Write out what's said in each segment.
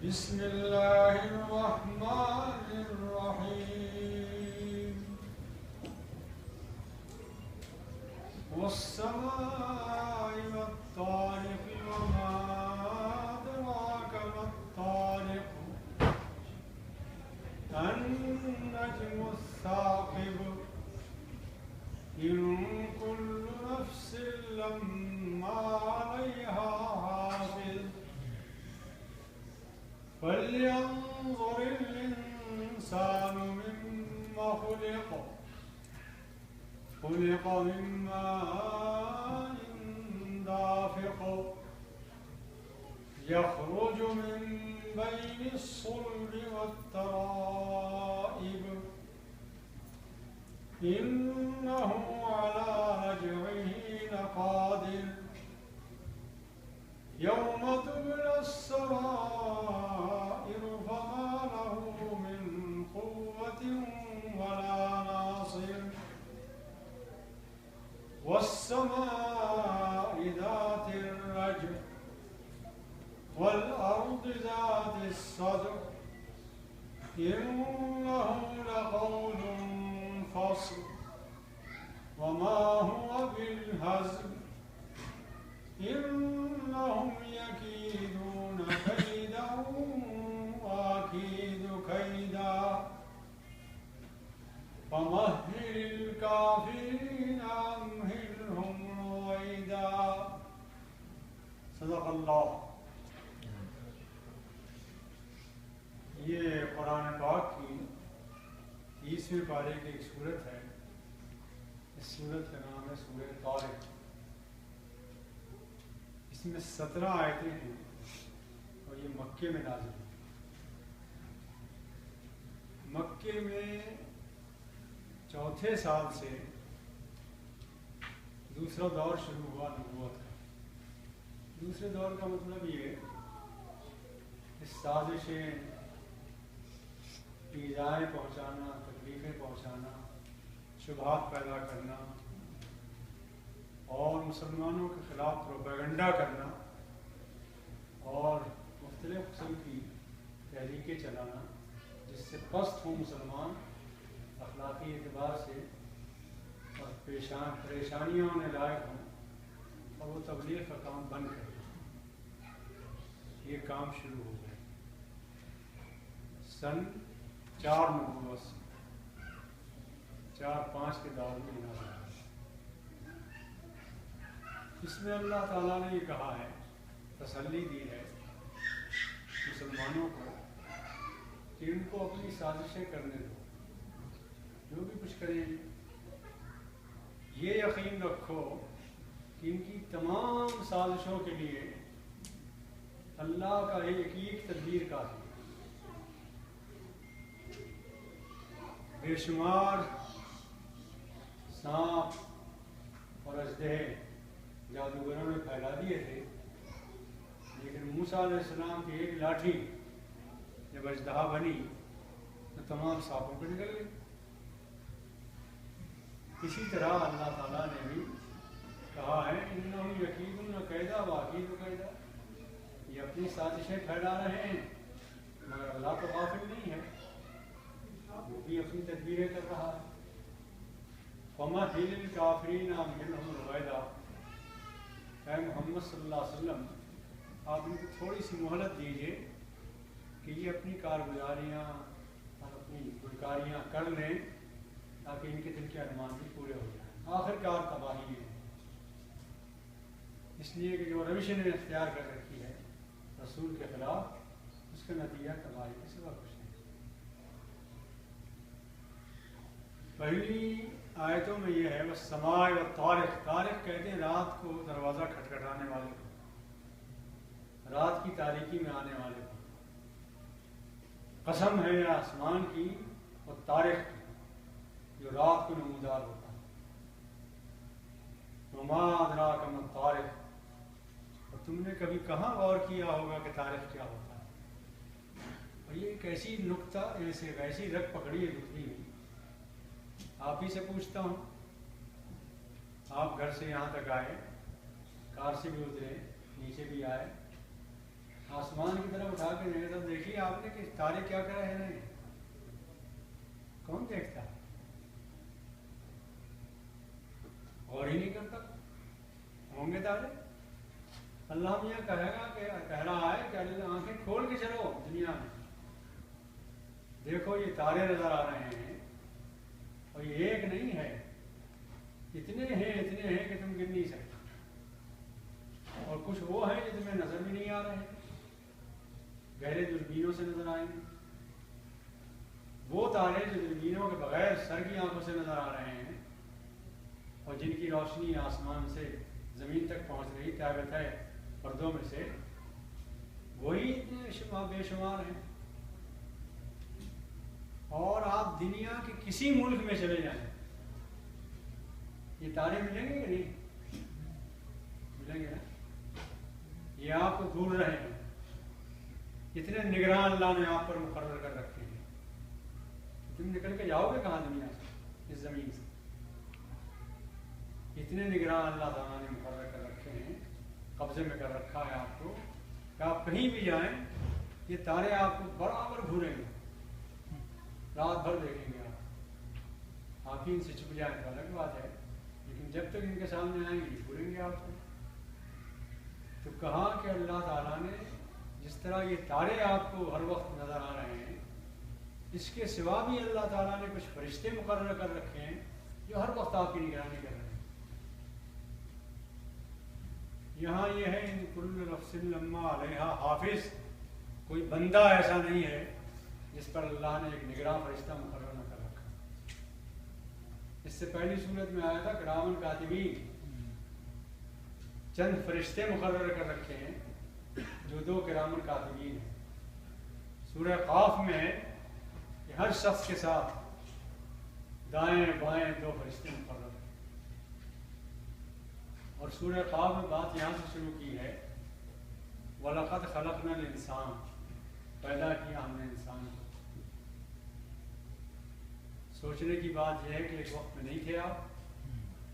بسم الله الرحمن الرحيم والسماء والطارق وما أدراك ما الطارق النجم الثاقب إن كل نفس لما عليها حافظ فلينظر الإنسان مما خلق من ماء دافق يخرج من بين الصلب والترائب إنه على رجعه لقادر يوم تبلى السرائر فما له من قوة ولا ناصر والسماء ذات الرجع والأرض ذات الصدع إنه لقول فصل وما هو بالهزل إنهم يكيدون كيدا وأكيد كيدا فمهل الكافرين أمهلهم رويدا صدق اللہ. یہ قرآن پاک کی 30ویں پارے کی ایک سورت ہے. اس سورت کا نام ہے سورہ طارق. اس میں 17 آیتیں ہیں اور یہ مکے میں نازل ہوئی. مکے میں چوتھے سال سے دوسرا دور شروع ہوا نبوت کا. دوسرے دور کا مطلب یہ کہ سازشیں، ایذائیں پہنچانا، تکلیفیں پہنچانا، شبہات پیدا کرنا اور مسلمانوں کے خلاف پروپیگنڈا کرنا اور مختلف قسم کی تحریکیں چلانا جس سے پست ہوں مسلمان اخلاقی اعتبار سے اور پریشانیاں انہیں لائق ہوں اور وہ تبلیغ کا کام بند کرے. یہ کام شروع ہو گیا سن 4 نبوت 4-5 کے دور میں نازل. اس میں اللہ تعالیٰ نے یہ کہا ہے، تسلی دی ہے مسلمانوں کو کہ ان کو اپنی سازشیں کرنے دو، جو بھی کچھ کریں یہ یقین رکھو کہ ان کی تمام سازشوں کے لیے اللہ کا ایک تدبیر کافی ہے. بے شمار سانپ اور اژدہے جادوگروں نے پھیلا دیے تھے، لیکن موسیٰ علیہ السلام کی ایک لاٹھی جب اژدہا بنی تو تمام سانپوں پہ نکل گئی. اسی طرح اللہ تعالیٰ نے بھی کہا ہے انہم یکیدون کیدا واکید کیدا، یہ اپنی سازشیں پھیلا رہے ہیں مگر اللہ تو غافل نہیں ہے، وہ بھی اپنی تدبیریں کر رہا ہے. فمہل الکافرین امہلہم رویدا، اے محمد صلی اللہ علیہ وسلم آپ ان کو تھوڑی سی مہلت دیجیے کہ یہ اپنی کارگزاریاں اور اپنی گلکاریاں کر لیں تاکہ ان کے دل کے ارمان بھی پورے ہو جائیں. آخر کار تباہی ہے، اس لیے کہ جو روش نے اختیار کر رکھی ہے رسول کے خلاف اس کا نتیجہ تباہی کے سوا کچھ نہیں. پہلی آیتوں میں یہ ہے والسماء والطارق. طارق کہتے ہیں رات کو دروازہ کھٹکھٹانے والے کو، رات کی تاریکی میں آنے والے کو. قسم ہے آسمان کی اور طارق کی جو رات کو نمودار ہوتا ہے. وما ادراک ما الطارق، اور تم نے کبھی کہاں غور کیا ہوگا کہ طارق کیا ہوتا ہے. اور یہ ایک ایسی نکتہ ایسی رگ پکڑی ہے گفتگو میں. آپ ہی سے پوچھتا ہوں، آپ گھر سے یہاں تک آئے، کار سے بھی اترے، نیچے بھی آئے، آسمان کی طرف اٹھا کے دیکھے تب دیکھیے آپ نے کہ تارے کیا کر رہے ہیں، کون دیکھتا، غور ہی نہیں کرتا ہوں گے تارے۔ اللہ ہم یہ کہے گا کہ کہہ رہا ہے کہ آنکھیں کھول کے چلو دنیا میں، دیکھو یہ تارے نظر آ رہے ہیں اور یہ ایک نہیں ہے، اتنے ہیں کہ تم گن نہیں سکتے، اور کچھ وہ ہیں جو تمہیں نظر بھی نہیں آ رہے ہیں، گہرے دوربینوں سے نظر آئیں گے، وہ تارے جو دوربینوں کے بغیر سر کی آنکھوں سے نظر آ رہے ہیں اور جن کی روشنی آسمان سے زمین تک پہنچ رہی طاقت ہے پردوں میں سے، وہی اتنے بے شمار ہیں۔ اور آپ دنیا کے کسی ملک میں چلے جائیں، یہ تارے ملیں گے کہ نہیں؟ ملیں گے نا؟ یہ آپ کو ڈھونڈ رہے ہیں، اتنے نگران اللہ نے آپ پر مقرر کر رکھے ہیں، تم نکل کے جاؤ گے کہاں دنیا سے، اس زمین سے؟ اتنے نگران اللہ تعالیٰ نے مقرر کر رکھے ہیں، قبضے میں کر رکھا ہے آپ کو کہ آپ کہیں بھی جائیں یہ تارے آپ کو برابر گھوریں گے، رات بھر دیکھیں گے آپ ہی ان سے چھپ جائیں تو الگ بات ہے، لیکن جب تک ان کے سامنے آئیں گے گھوریں گے آپ کو۔ تو کہا کہ اللہ تعالیٰ نے جس طرح یہ تارے آپ کو ہر وقت نظر آ رہے ہیں، اس کے سوا بھی اللہ تعالیٰ نے کچھ فرشتے مقرر کر رکھے ہیں جو ہر وقت آپ کی نگرانی کر رہے ہیں۔ یہاں یہ ہے ان کل نفس لما علیہا حافظ، کوئی بندہ ایسا نہیں ہے جس پر اللہ نے ایک نگراں فرشتہ مقرر نہ کر رکھا۔ اس سے پہلی صورت میں آیا تھا کرامن کاتبین، چند فرشتے مقرر کر رکھے ہیں جو 2 کرامن کاتبین ہیں۔ سورہ قاف میں ہے کہ ہر شخص کے ساتھ دائیں بائیں 2 فرشتے مقرر ہیں، اور سورہ قاف میں بات یہاں سے شروع کی ہے، وَلَقَدْ خَلَقْنَا الْإِنسَانَ، پیدا کیا ہم نے انسان کو۔ سوچنے کی بات یہ ہے کہ ایک وقت میں نہیں تھے آپ،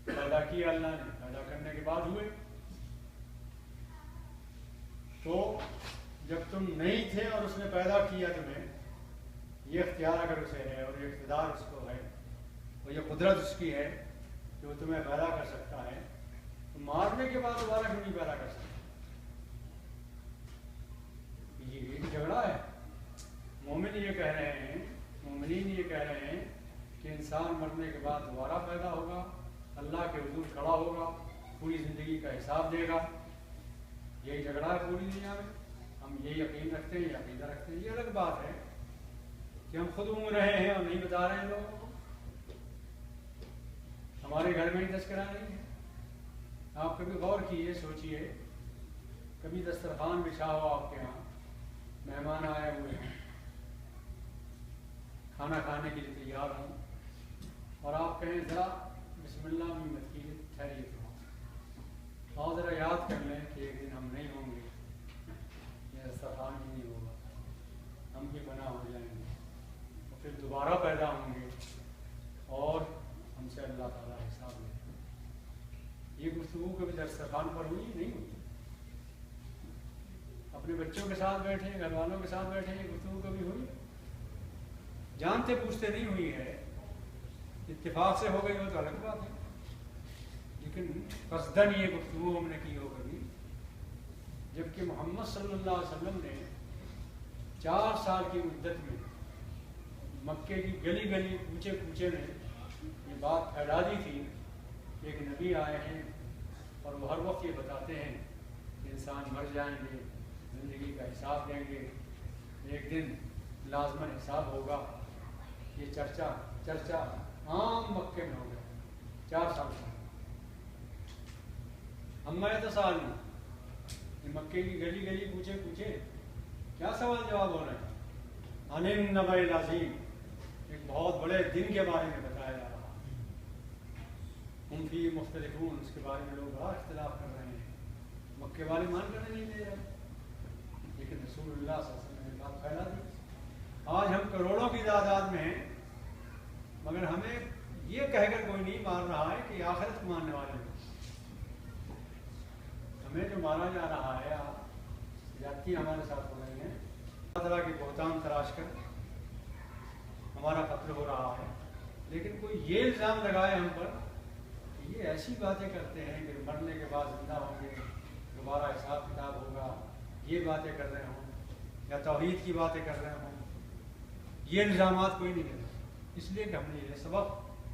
پیدا کیا اللہ نے، پیدا کرنے کے بعد ہوئے، تو جب تم نہیں تھے اور اس نے پیدا کیا تمہیں، یہ اختیار اگر اسے ہے اور یہ اقتدار اس کو ہے اور یہ قدرت اس کی ہے کہ وہ تمہیں پیدا کر سکتا ہے، تو مارنے کے بعد دوبارہ کیوں نہیں پیدا کر سکتا؟ یہ ایک جھگڑا ہے۔ مومن یہ کہہ رہے ہیں، مومنین یہ کہہ رہے ہیں کہ انسان مرنے کے بعد دوبارہ پیدا ہوگا، اللہ کے حضور کھڑا ہوگا، پوری زندگی کا حساب دے گا۔ یہی جھگڑا ہے پوری دنیا میں، ہم یہ یقین رکھتے ہیں، یہ عقیدہ رکھتے ہیں۔ یہ الگ بات ہے کہ ہم خود اونگ رہے ہیں اور نہیں بتا رہے ہیں لوگوں کو، ہمارے گھر میں ہی تذکرہ نہیں ہے۔ آپ کبھی غور کیجیے، سوچئے، کبھی دسترخوان بچھا ہو آپ کے یہاں، مہمان آئے ہوئے ہیں، کھانا کھانے کے لیے تیار ہوں، اور آپ کہیں ذرا بسم اللہ بھی مت کیجیے، ٹھہریے تو اور ذرا یاد کر لیں کہ ایک دن ہم نہیں ہوں گے، یہ دسترخوان بھی نہیں ہوگا، ہم بھی پناہ ہو جائیں گے، اور پھر دوبارہ پیدا ہوں گے اور ہم سے اللہ تعالیٰ حساب لیں گے۔ یہ گفتگو کبھی دسترخوان پر ہوئی نہیں ہوئی؟ اپنے بچوں کے ساتھ بیٹھے، گھر والوں کے ساتھ بیٹھے، یہ گفتگو کبھی ہوئی؟ جانتے پوچھتے نہیں ہوئی ہے، اتفاق سے ہو گئی ہو تو الگ بات ہے، لیکن قصدن یہ گفتگو ہم نے کی ہو کبھی، جبکہ محمد صلی اللہ علیہ وسلم نے 4 سال کی مدت میں مکے کی گلی گلی کوچے کوچے میں یہ بات پھیلا دی تھی کہ ایک نبی آئے ہیں اور وہ ہر وقت یہ بتاتے ہیں کہ انسان مر جائیں گے، زندگی کا حساب دیں گے، ایک دن لازماً حساب ہوگا۔ یہ چرچا عام مکے میں ہو گیا 4 سال سے۔ اما یتساءلون، یہ مکے کی گلی گلی کوچے کوچے کیا سوال جواب ہو رہے ہیں؟ عن النبأ العظیم، ایک بہت بڑے دن کے بارے میں بتایا جا رہا ہے، ہم فیہ مختلفون، اس کے بارے میں لوگ بڑا اختلاف کر رہے ہیں، مکے والے مان کر نہیں دے رہے، لیکن رسول اللہ صلی اللہ علیہ وسلم نے بات پھیلا دی۔ آج ہم کروڑوں کی تعداد میں ہیں، مگر ہمیں یہ کہہ کر کوئی نہیں مار رہا ہے کہ آخرت کو ماننے والے ہیں۔ ہمیں جو مارا جا رہا ہے زیادتی ہمارے ساتھ ہو رہی ہیں، اللہ تعالیٰ کے بہتان تراش کر ہمارا قتل ہو رہا ہے، لیکن کوئی یہ الزام لگائے ہم پر کہ یہ ایسی باتیں کرتے ہیں کہ مرنے کے بعد زندہ ہوں گے، دوبارہ حساب کتاب ہوگا، یہ باتیں کر رہے ہوں یا توحید کی باتیں کر رہے ہوں، یہ الزامات کوئی نہیں دیتا، اس لیے کہ ہم نے یہ سبق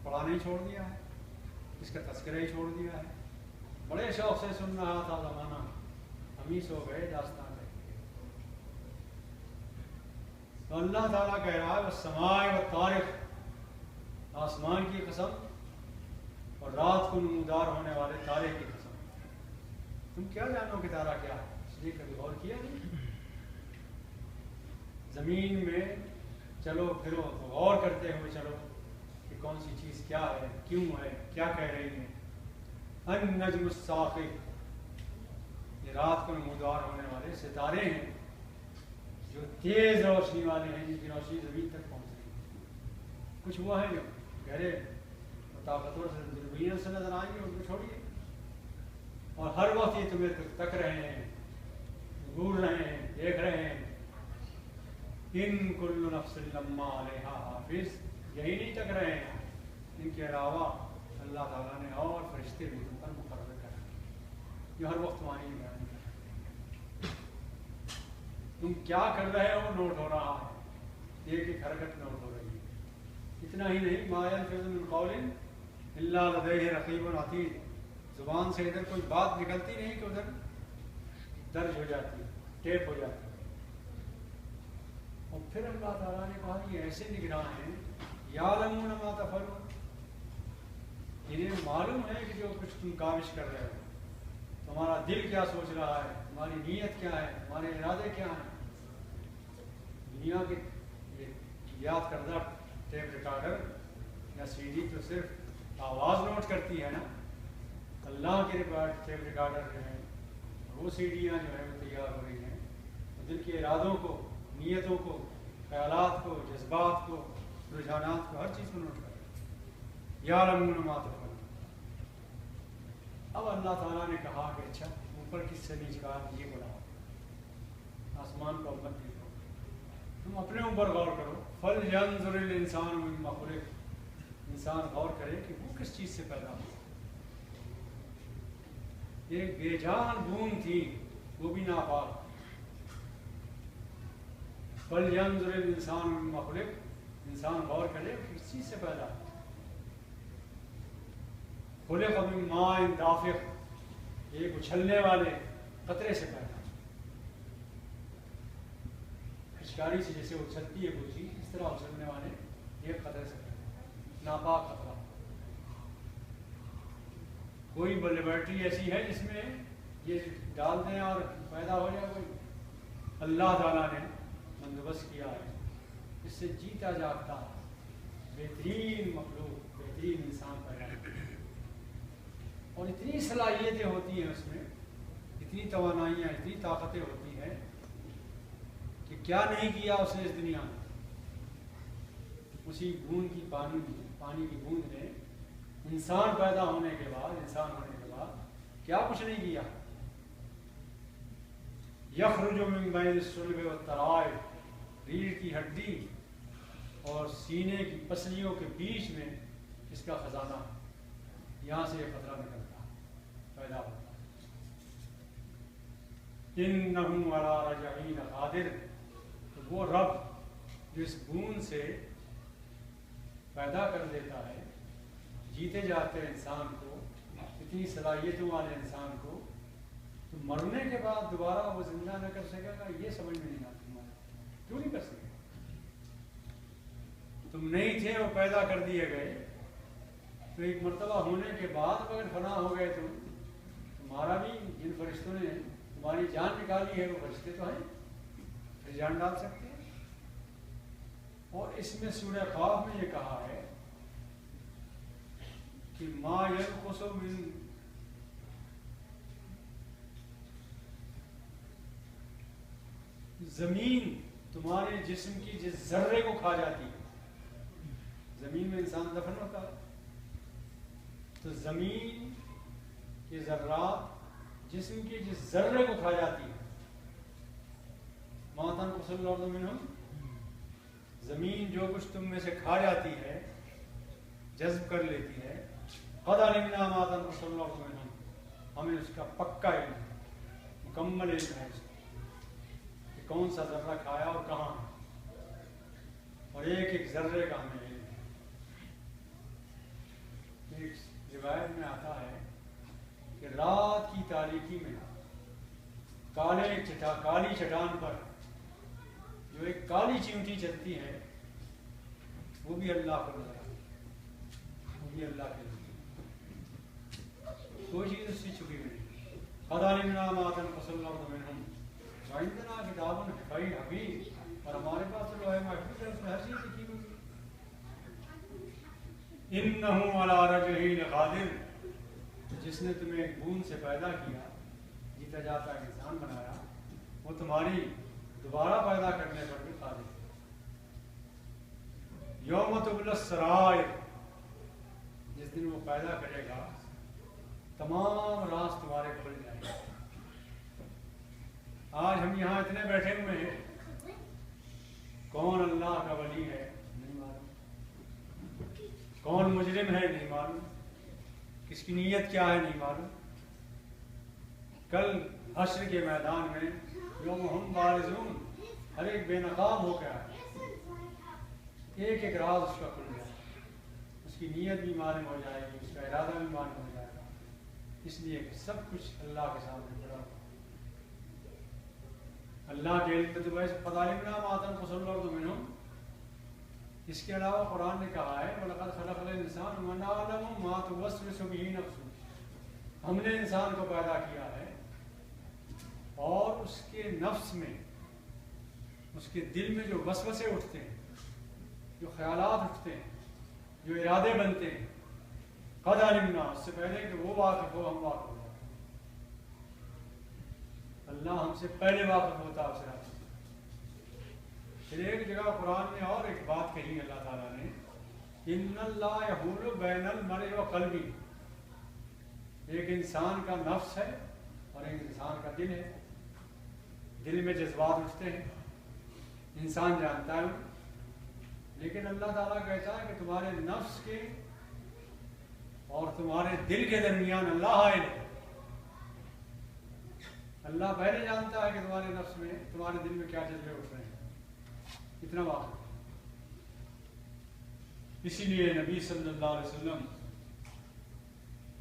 پڑھانا ہی چھوڑ دیا ہے، اس کا تذکرہ ہی چھوڑ دیا ہے۔ بڑے شوق سے سن رہا تھا زمانہ، ہم ہی سو گئے داستان ہے۔ تو اللہ تعالیٰ کہہ رہا ہے والسماء والطارق، آسمان کی قسم اور رات کو نمودار ہونے والے تارے کی قسم۔ تم کیا جانو کہ تارا کیا ہے؟ اس لیے کبھی غور کیا نہیں؟ زمین میں چلو پھرو تو غور کرتے ہوئے چلو کہ کون سی چیز کیا ہے، کیوں ہے، کیا کہہ رہی ہے۔ النجم الثاقب، یہ رات کو نمودار ہونے والے ستارے ہیں جو تیز روشنی والے ہیں، جن کی روشنی زمین تک پہنچ رہی ہے۔ کچھ وہ ہیں جو گہرے اور طاقتور سے دوربین سے نظر آئیں گے، ان کو چھوڑیے، اور ہر وقت یہ تمہیں تک رہے ہیں، گور رہے ہیں، دیکھ رہے ہیں۔ ان کل نفس لما علیہا حافظ، یہی نہیں تک رہے ہیں، ان کے علاوہ اللہ تعالیٰ نے اور فرشتے بھی تم پر مقرر کر رکھے جو ہر وقت تمہاری نگرانی کر رہے ہیں۔ تم کیا کر رہے ہو نوٹ ہو رہا ہے، ایک ایک حرکت نوٹ ہو رہی ہے۔ اتنا ہی نہیں، ما یلفظ من قول الا لدیہ رقیب عتید، زبان سے ادھر کوئی بات نکلتی نہیں کہ ادھر درج ہو جاتی ہے، ٹیپ ہو جاتی ہے۔ اور پھر اللہ تعالیٰ نے کہا کہ ایسے نگراں ہیں یعلمون ما تفعلون، انہیں معلوم ہے کہ جو کچھ تم کاوش کر رہے ہو، تمہارا دل کیا سوچ رہا ہے، تمہاری نیت کیا ہے، تمہارے ارادے کیا ہیں۔ دنیا کے یاد کردہ ٹیپ ریکارڈر یا سی ڈی تو صرف آواز نوٹ کرتی ہے نا، اللہ کے ٹیپ ریکارڈر جو ہیں، وہ سی ڈیاں جو ہیں وہ تیار ہو رہی ہیں، دل کے ارادوں کو، نیتوں کو، خیالات کو، جذبات کو، رجحانات کو، ہر چیز کو نوٹ کر یعلمون ما تفعلون۔ اب اللہ تعالیٰ نے کہا کہ اچھا اوپر کس سے نیچ کہا یہ بڑھاؤ، آسمان کو مت دیکھو، تم اپنے اوپر غور کرو۔ فَلْيَنظُرِ الْإِنسَانُ مِمَّا خُلِقَ، انسان غور کرے کہ وہ کس چیز سے پیدا ہوا۔ ایک بے جان بوند تھی، وہ بھی ناپاک۔ فَلْيَنظُرِ الْإِنسَانُ مِمَّا خُلِقَ، انسان غور کرے کس چیز سے پیدا ہوا۔ خُلِقَ مِن مَاءٍ دَافِقٍ، ایک اچھلنے والے قطرے سے پیدا، پچکاری سے جیسے اچھلتی ہے کوئی چیز، اس طرح اچھلنے والے ایک قطرے سے پیدا، ناپاک قطرہ۔ کوئی لیبارٹری ایسی ہے جس میں یہ ڈال دیں اور پیدا ہو جائے کوئی؟ اللہ تعالیٰ نے بندوبست کیا ہے، اس سے جیتا جاگتا بہترین مخلوق، بہترین انسان پیدا ہے، اور اتنی صلاحیتیں ہوتی ہیں اس میں، اتنی توانائیاں، اتنی طاقتیں ہوتی ہیں کہ کیا نہیں کیا اس نے اس دنیا میں۔ اسی بوند کی پانی کی بوند نے انسان پیدا ہونے کے بعد، انسان ہونے کے بعد کیا کچھ نہیں کیا۔ یخرج من بین الصلب والترائب، ریڑھ کی ہڈی اور سینے کی پسلیوں کے بیچ میں اس کا خزانہ ہے، یہاں سے یہ قطرہ نکلتا ہے، پیدا ہوتا ہے۔ انہ علی رجعہ لقادر، تو وہ رب جو اس بوند سے پیدا کر دیتا ہے، جیتے جاتے انسان کو، اتنی صلاحیتوں والے انسان کو، تو مرنے کے بعد دوبارہ وہ زندہ نہ کر سکے گا، یہ سمجھ میں نہیں آتی ہمارے، کیوں نہیں کر سکے؟ تم نہیں تھے، وہ پیدا کر دیے گئے، تو ایک مرتبہ ہونے کے بعد اگر فنا ہو گئے تو تمہارا بھی، جن فرشتوں نے تمہاری جان نکالی ہے وہ فرشتے تو ہیں، پھر جان ڈال سکتے ہیں۔ اور اس میں سورہ قاف میں یہ کہا ہے کہ ما ينقص من زمین تمہارے جسم کی جس ذرے کو کھا جاتی ہے، زمین میں انسان دفن ہوتا ہے تو زمین کے ذرات جسم کے جس ذرے کو کھا جاتی ہے، ما تنقص الارض منہم، زمین جو کچھ تم میں سے کھا جاتی ہے، جذب کر لیتی ہے، قد علمنا ما تنقص الارض منہم، ہمیں اس کا پکا علم ہے، مکمل علم ہے اس کا کہ کون سا ذرہ کھایا اور کہاں، اور ایک ایک ذرے کا ہمیں علم ہے۔ ایک روایت میں آتا ہے کہ رات کی تاریکی میں کالی چٹان پر جو ایک کالی چیونٹی چلتی ہے، وہ بھی اللہ کو نظر آتی ہے، وہ بھی اللہ کے نظر، کوئی چیز اس سے چھپی ہوئی نہیں۔ قد علمنا ما تنقص الارض منہم وعندنا کتاب حفیظ، اور ہمارے پاس لوح محفوظ ہے، اس میں ہر چیز لکھی ہوئی ہے۔ انہ علی رجعہ لقادر، جس نے تمہیں ایک بوند سے پیدا کیا، جیتا جاتا انسان بنایا، وہ تمہاری دوبارہ پیدا کرنے پر بھی قادر ہے۔ یوم تبلی السرائر، جس دن وہ پیدا کرے گا تمام راز تمہارے کھل جائیں گے۔ آج ہم یہاں اتنے بیٹھے ہوئے ہیں، کون اللہ کا ولی ہے نہیں معلوم، کون مجرم ہے نہیں معلوم، کس کی نیت کیا ہے نہیں معلوم۔ کل حشر کے میدان میں یوم ہم بارزون، ہر ایک بے نقاب ہو گیا، ایک ایک راز اس کا کھل جائے، اس کی نیت بھی معلوم ہو جائے گی، اس کا ارادہ بھی معلوم ہو جائے گا، اس لیے کہ سب کچھ اللہ کے سامنے پڑا ہوا۔ اللہ کے علم تو ویسے قد علمنا ما تنقص الارض منہم، اس کے علاوہ قرآن نے کہا ہے وَلَقَدْ خَلَقْنَا الْإِنسَانَ وَنَعْلَمُ مَا تُوَسْوِسُ بِهِ نَفْسُهُ، ہم نے انسان کو پیدا کیا ہے اور اس کے نفس میں، اس کے دل میں جو وسوسے اٹھتے ہیں، جو خیالات اٹھتے ہیں، جو ارادے بنتے ہیں، قد علمنا، اس سے پہلے کہ وہ واقف ہو ہم واقف ہو جاتے ہیں۔ اللہ ہم سے پہلے واقف ہوتا ہے اسے۔ پھر ایک جگہ قرآن میں اور ایک بات کہی اللہ تعالیٰ نے، ان اللہ یحول بین المرء و قلبی، ایک انسان کا نفس ہے اور ایک انسان کا دل ہے، دل میں جذبات اٹھتے ہیں، انسان جانتا ہے، لیکن اللہ تعالیٰ کہتا ہے کہ تمہارے نفس کے اور تمہارے دل کے درمیان اللہ حائل ہے۔ اللہ پہلے جانتا ہے کہ تمہارے نفس میں، تمہارے دل میں کیا جذبے اٹھ رہے ہیں، اتنا واقع۔ اسی لیے نبی صلی اللہ علیہ وسلم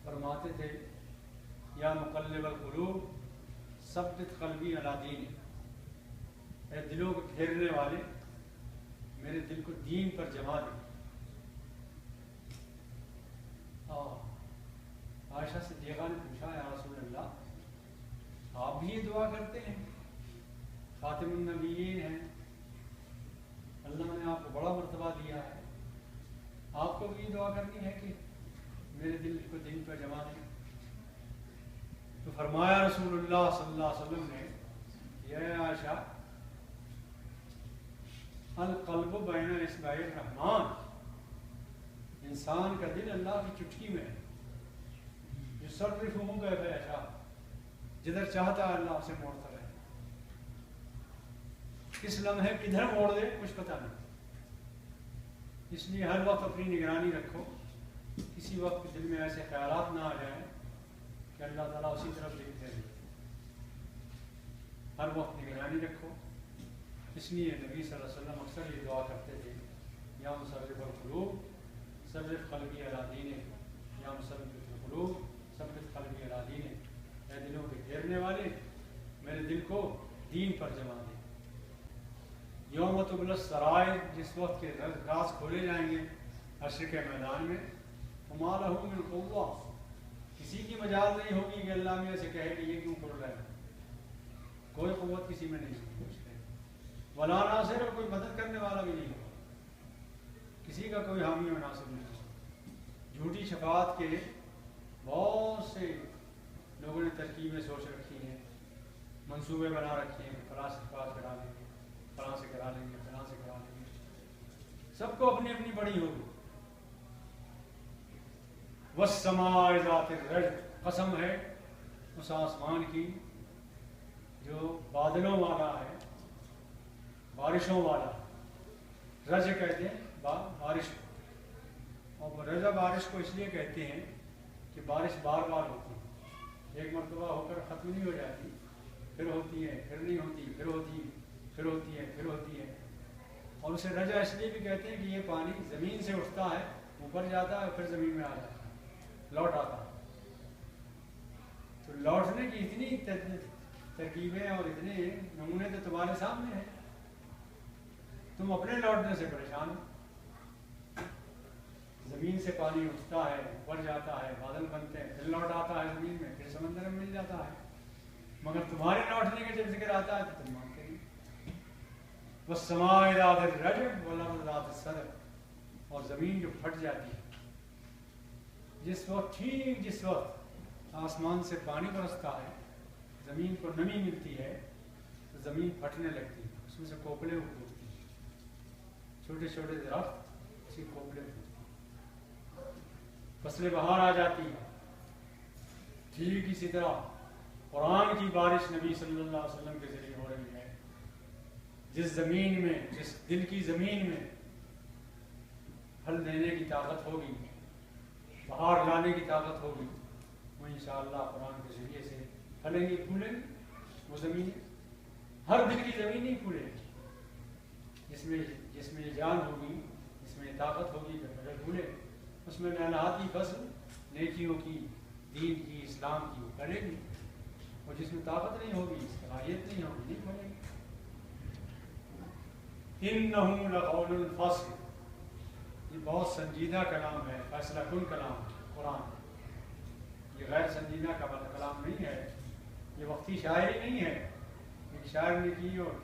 فرماتے تھے یا مقلب القلوب ثبت قلبی علی دینک، اے دلوں کو پھیرنے والے میرے دل کو دین پر جما دے۔ عائشہ صدیقہ نے پوچھا یا رسول اللہ، آپ بھی یہ دعا کرتے ہیں، خاتم النبیین ہیں، اللہ نے آپ کو بڑا مرتبہ دیا ہے، آپ کو بھی دعا کرنی ہے کہ میرے دل کو دین پر جما دیں؟ تو فرمایا رسول اللہ صلی اللہ علیہ وسلم نے، یا عائشہ القلب بین اصبع الرحمن، انسان کا دل اللہ کی چٹکی میں ہے، یصرفہ کیف یشاء، جدھر چاہتا ہے اللہ اسے موڑتا رہے، کس لمحے کدھر موڑ دے کچھ پتہ نہیں۔ اس لیے ہر وقت اپنی نگرانی رکھو، کسی وقت دل میں ایسے خیالات نہ آ جائیں کہ اللہ تعالیٰ اسی طرف دیکھتے رہے، ہر وقت نگرانی رکھو۔ اس لیے نبی صلی اللہ علیہ وسلم اکثر یہ دعا کرتے تھے، یا مصرف القلوب صرف قلبی علی دینک، یا مصرف القلوب ثبت قلبی علی دینک، اے دلوں کے گھیرنے والے میرے دل کو دین پر جما دے۔ یوم تبلی السرائر، جس وقت کے راز کھولے جائیں گے حشر کے میدان میں، فما لہ من قوہ، کسی کی مجال نہیں ہوگی کہ اللہ میں سے کہے کہ یہ کیوں کھل رہا ہے، کوئی قوت کسی میں نہیں ہوگی، ولا ناصر، اور کوئی مدد کرنے والا بھی نہیں ہوگا، کسی کا کوئی حامی و ناصر نہیں ہوگا۔ جھوٹی شفاعت کے بہت سے لوگوں نے ترکیبیں سوچ رکھی ہیں، منصوبے بنا رکھے ہیں، فلاں سے شفاعت کرا لیں گے، فلاں سے کرا لیں گے، فلاں سے کرا لیں گے، سب کو اپنی اپنی بڑی ہوگی۔ والسماء ذات الرجع، قسم ہے اس آسمان کی جو بادلوں والا ہے، بارشوں والا، رج کہتے ہیں بارش کو، اور رجا بارش کو اس لیے کہتے ہیں کہ بارش بار بار ہوتی ہے، ایک مرتبہ ہو کر ختم نہیں ہو جاتی، پھر ہوتی ہے، پھر نہیں ہوتی، پھر ہوتی ہے، پھر ہوتی ہے، پھر ہوتی ہے۔ اور اسے رجا اس لیے بھی کہتے ہیں کہ یہ پانی زمین سے اٹھتا ہے، اوپر جاتا ہے، پھر زمین میں آ جاتا ہے، لوٹ آتا ہے۔ تو لوٹنے کی اتنی ترکیبیں اور اتنے نمونے تو تمہارے سامنے ہیں، تم اپنے لوٹنے سے پریشان ہو۔ زمین سے پانی اٹھتا ہے، اوپر جاتا ہے، بادل بنتے ہیں، پھر لوٹ آتا ہے زمین میں، پھر سمندر میں مل جاتا ہے، مگر تمہارے لوٹنے کا جب ذکر آتا ہے تو تم مانتے نہیں۔ وَالسَّمَاءِ ذَاتِ الرَّجْعِ وَالْأَرْضِ ذَاتِ الصَّدْعِ، اور زمین جو پھٹ جاتی ہے، جس وقت ٹھیک جس وقت آسمان سے پانی برستا ہے، زمین کو نمی ملتی ہے، تو زمین پھٹنے لگتی ہے، اس میں سے کوپلیں اٹھتی ہیں، چھوٹے چھوٹے درخت اسی کوپلے میں، فصل بہار آ جاتی ہے۔ ٹھیک اسی طرح قرآن کی بارش نبی صلی اللہ علیہ وسلم کے ذریعے ہو رہی ہے۔ جس زمین میں، جس دل کی زمین میں پھل دینے کی طاقت ہوگی، بہار لانے کی طاقت ہوگی، وہ انشاءاللہ قرآن کے ذریعے سے پھلیں گی، پھولیں گی وہ زمین۔ ہر دل کی زمین نہیں پھولے گی، جس میں یہ جان ہوگی، جس میں یہ طاقت ہوگی کہ پھل پھولے، اس میں محنتی فصل نیکیوں کی، دین کی، اسلام کی وہ کرے گی، اور جس میں طاقت نہیں ہوگی، صلاحیت نہیں ہوگی، نہیں پھلے گی۔ اِنَّهُ لَقَوْلٌ فَصْلٌ، یہ بہت سنجیدہ کلام ہے، فیصلہ کن کلام ہے قرآن، یہ غیر سنجیدہ کا کلام نہیں ہے، یہ وقتی شاعری نہیں ہے، ایک شاعر نے کی اور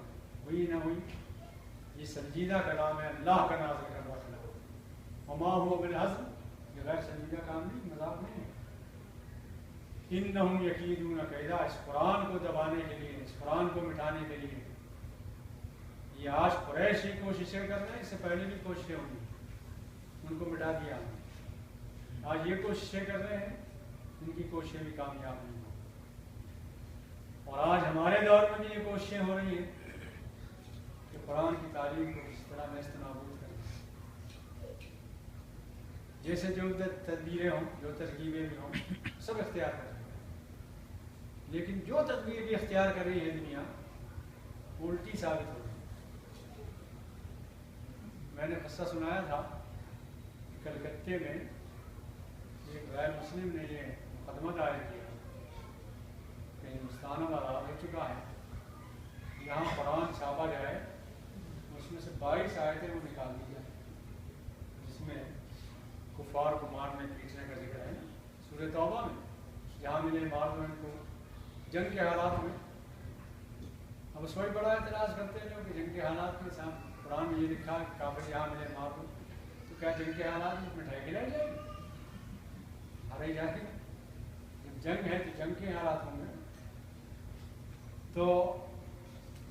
ہوئی نہ ہوئی، یہ سنجیدہ کلام ہے، اللہ کا نازل کردہ کلام۔ وما هو بالهزل، یہ غیر سنجیدہ کام نہیں، مذاق نہیں ہے۔ انہم یکیدون کیدا، اس قرآن کو دبانے کے لیے، اس قرآن کو مٹانے کے لیے، یہ آج قریش ہی کوششیں کر رہے ہیں، اس سے پہلے بھی کوششیں ہوئی، ان کو مٹا دیا ہم نے۔ آج یہ کوششیں کر رہے ہیں، ان کی کوششیں بھی کامیاب نہیں ہوں، اور آج ہمارے دور میں بھی یہ کوششیں ہو رہی ہیں کہ قرآن کی تعلیم کو کس طرح نیست نابود کریں، جیسے جو تدبیریں ہوں، جو ترکیبیں بھی ہوں، سب اختیار کریں، لیکن جو تدبیر بھی اختیار کر رہی ہے دنیا، وہ الٹی ثابت ہو رہی ہے۔ میں نے قصہ سنایا تھا کہ کلکتے میں ایک غیر مسلم نے یہ مقدمہ دائر کیا کہ ہندوستان اب آزاد ہو چکا ہے، یہاں قرآن چھاپا جائے، اس میں سے 22 آیتیں وہ نکال دی جائیں، جس میں کفار کو مارنے پیٹنے کا ذکر ہے، سورہ توبہ میں، جہاں ملے مار دو ان کو، جنگ کے حالات میں۔ اب اس وقت بڑا اعتراض کرتے ہیں کہ جنگ کے حالات کے ساتھ قرآن میں یہ لکھا کہ کافر جہاں ملے مار دو، تو کیا جنگ کے حالات میں مٹھائی کھلائی جائے گی؟ ہرائی جائے گی؟ جب جنگ ہے تو جنگ کے حالات ہوں گے۔ تو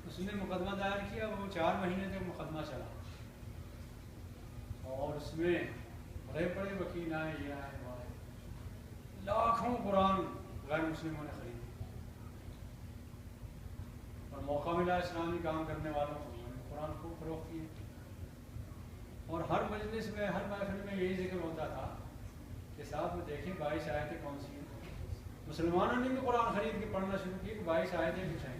اس نے مقدمہ دائر کیا، وہ 4 مہینے تک مقدمہ چلا، اور اس میں بڑے بڑے وکیل آئے، یہ آئے، وہ آئے، لاکھوں قرآن غیر مسلموں نے خریدے، اور موقع ملا اسلامی کام کرنے والوں کو، انہوں نے قرآن کو فروخت کیے، اور ہر مجلس میں، ہر محفل میں یہی ذکر ہوتا تھا کہ صاحب دیکھیں 22 آیتیں کون سی ہیں۔ مسلمانوں نے بھی قرآن خرید کے پڑھنا شروع کی کہ 22 آیتیں کچھ ہیں،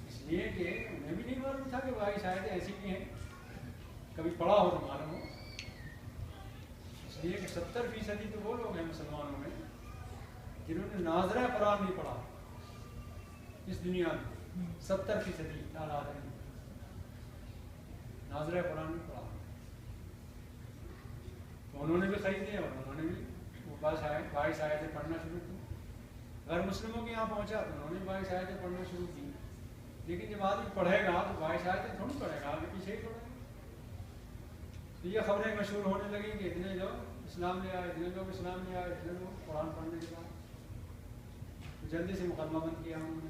اس لیے کہ انہیں بھی نہیں معلوم تھا کہ 22 آیتیں ایسی بھی ہیں، کبھی پڑھا ہو تو معلوم ہو، اس لیے کہ 70% تو وہ لوگ ہیں مسلمانوں میں جنہوں نے ناظرہ قرآن نہیں پڑھا اس دنیا میں، 70% تعداد ہے، ناظرہ قرآن نہیں پڑھا، تو انہوں نے بھی خریدے اور انہوں نے بھی وہ 22 آیتیں پڑھنا شروع کی۔ غیر مسلموں کے یہاں پہنچا تو انہوں نے 22 آیتیں پڑھنا شروع کی، لیکن جب آدمی پڑھے گا تو 22 آیتیں تھوڑی پڑھے گا، آگے پیچھے ہی پڑھے گا۔ تو یہ خبریں مشہور ہونے لگیں کہ اتنے لوگ اسلام لے آئے، اتنے لوگ اسلام لے آئے، اتنے لوگ قرآن پڑھنے کے بعد جلدی سے مقدمہ بند کیا انہوں نے۔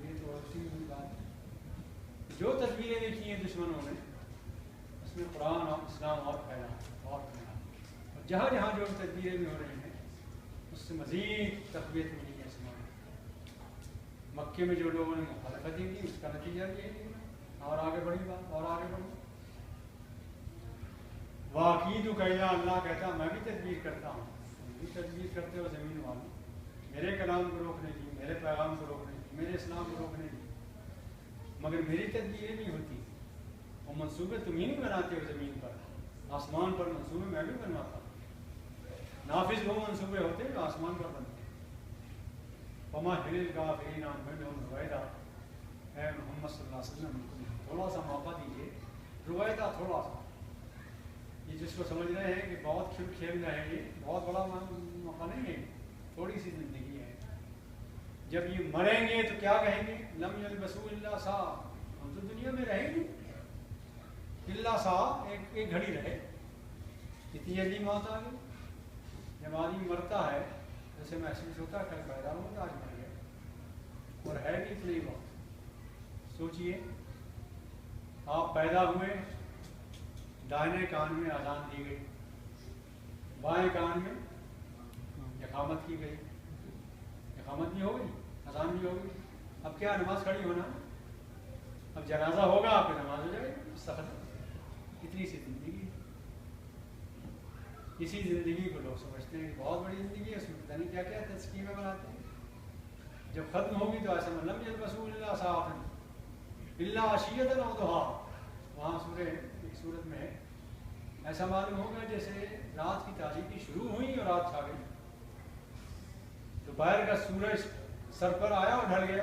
یہ تو اچھی ہوئی بات، جو تدبیریں دیکھی ہیں دشمنوں نے، اس میں قرآن اور اسلام اور پھیلا اور پھیلا، اور جہاں جہاں جو تدبیریں بھی ہو رہی ہیں اس سے مزید تقویت ملی ہے اسلام، مکے میں جو لوگوں نے مخالفت کی اس کا نتیجہ یہ ہے اور آگے بڑھی بات اور آگے بڑھی واقعی کہا اللہ کہتا میں بھی تدبیر کرتا ہوں تم بھی تدبیر کرتے ہو زمین والوں میرے کلام کو روکنے کی میرے پیغام کو روکنے کی میرے اسلام کو روکنے کی مگر میری تدبیریں نہیں ہوتی وہ منصوبے تم ہی نہیں بناتے ہو زمین پر آسمان پر منصوبے میں بھی بنواتا ہوں نافذ وہ منصوبے ہوتے ہیں جو آسمان پر بنتے ہیں وما ہل الکافرین عنہم رویدا اے محمد صلی اللہ علیہ وسلم تھوڑا سا موقع دیجیے رویدا تھوڑا سا یہ جس کو سمجھ رہے ہیں کہ بہت کھیل رہے ہیں یہ بہت بڑا موقع نہیں ہے تھوڑی سی زندگی ہے جب یہ مریں گے تو کیا کہیں گے لم یلبسوا الا ساعۃ ہم تو دنیا میں رہیں گے الا ساعۃ ایک گھڑی رہے اتنی جلدی موت آ گئی جب آدمی مرتا ہے جیسے محسوس ہوتا ہے کل پیدا ہوں تو آج مر گیا اور ہے بھی اتنی موت سوچئے آپ پیدا ہوئے دائنے کان میں اذان دی گئی بائیں کان میں اقامت کی گئی اقامت بھی ہو گئی اذان بھی ہو گئی اب کیا نماز کھڑی ہونا اب جنازہ ہوگا آپ کی نماز ہو جائے گی سخت اتنی سی زندگی اسی زندگی کو لوگ سمجھتے ہیں بہت بڑی زندگی ہے اس میں پتہ نہیں کیا کیا تسکیمیں بناتے ہیں جب ختم ہوگی تو ایسا لم یلبسوا الا ساعۃ الا عشیۃ او ضحیٰ وہاں ایک صورت میں ہے ایسا معلوم ہوگا جیسے رات کی تاریکی شروع ہوئی اور رات چھا گئی دوپہر کا سورج سر پر آیا اور ڈھل گیا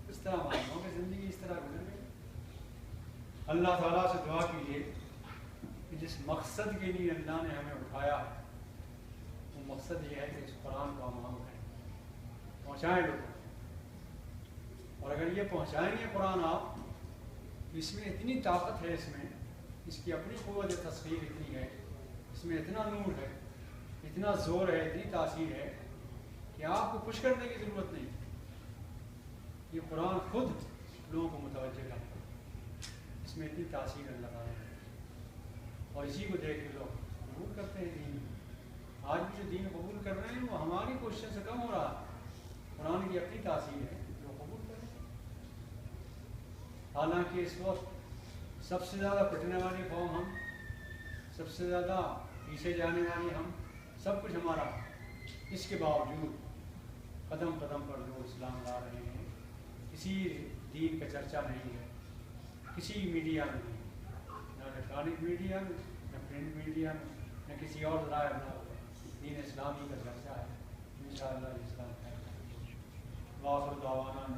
اس طرح معلوم ہوگا زندگی اس طرح گزر گئی اللہ تعالیٰ سے دعا کیجیے کہ جس مقصد کے لیے اللہ نے ہمیں اٹھایا وہ مقصد یہ ہے کہ اس قرآن کو ہم عام کریں پہنچائیں لوگوں اور اگر یہ پہنچائیں گے قرآن آپ اس میں اتنی طاقت ہے اس کی اپنی قوت تصویر اتنی ہے اس میں اتنا نور ہے اتنا زور ہے اتنی تاثیر ہے کہ آپ کو کچھ کرنے کی ضرورت نہیں یہ قرآن خود لوگوں کو متوجہ کرتا ہے اس میں اتنی تاثیر اللہ تعالیٰ ہے اور اسی کو دیکھ کے لوگ قبول کرتے ہیں دین آج بھی جو دین قبول کر رہے ہیں وہ ہماری کوششوں سے کم ہو رہا ہے قرآن کی اپنی تاثیر ہے جو قبول کر رہے ہیں حالانکہ اس وقت سب سے زیادہ پٹنے والی قوم ہم سب سے زیادہ پیچھے جانے والی ہم سب کچھ ہمارا اس کے باوجود قدم قدم پر جو اسلام لا رہے ہیں کسی دین کا چرچا نہیں ہے کسی میڈیا میں نہیں نہ الیکٹرانک میڈیا میں نہ پرنٹ میڈیا میں نہ کسی اور ذرائع دین اسلامی کا چرچا ہے انشاءاللہ اسلام ہے واخر دعوانا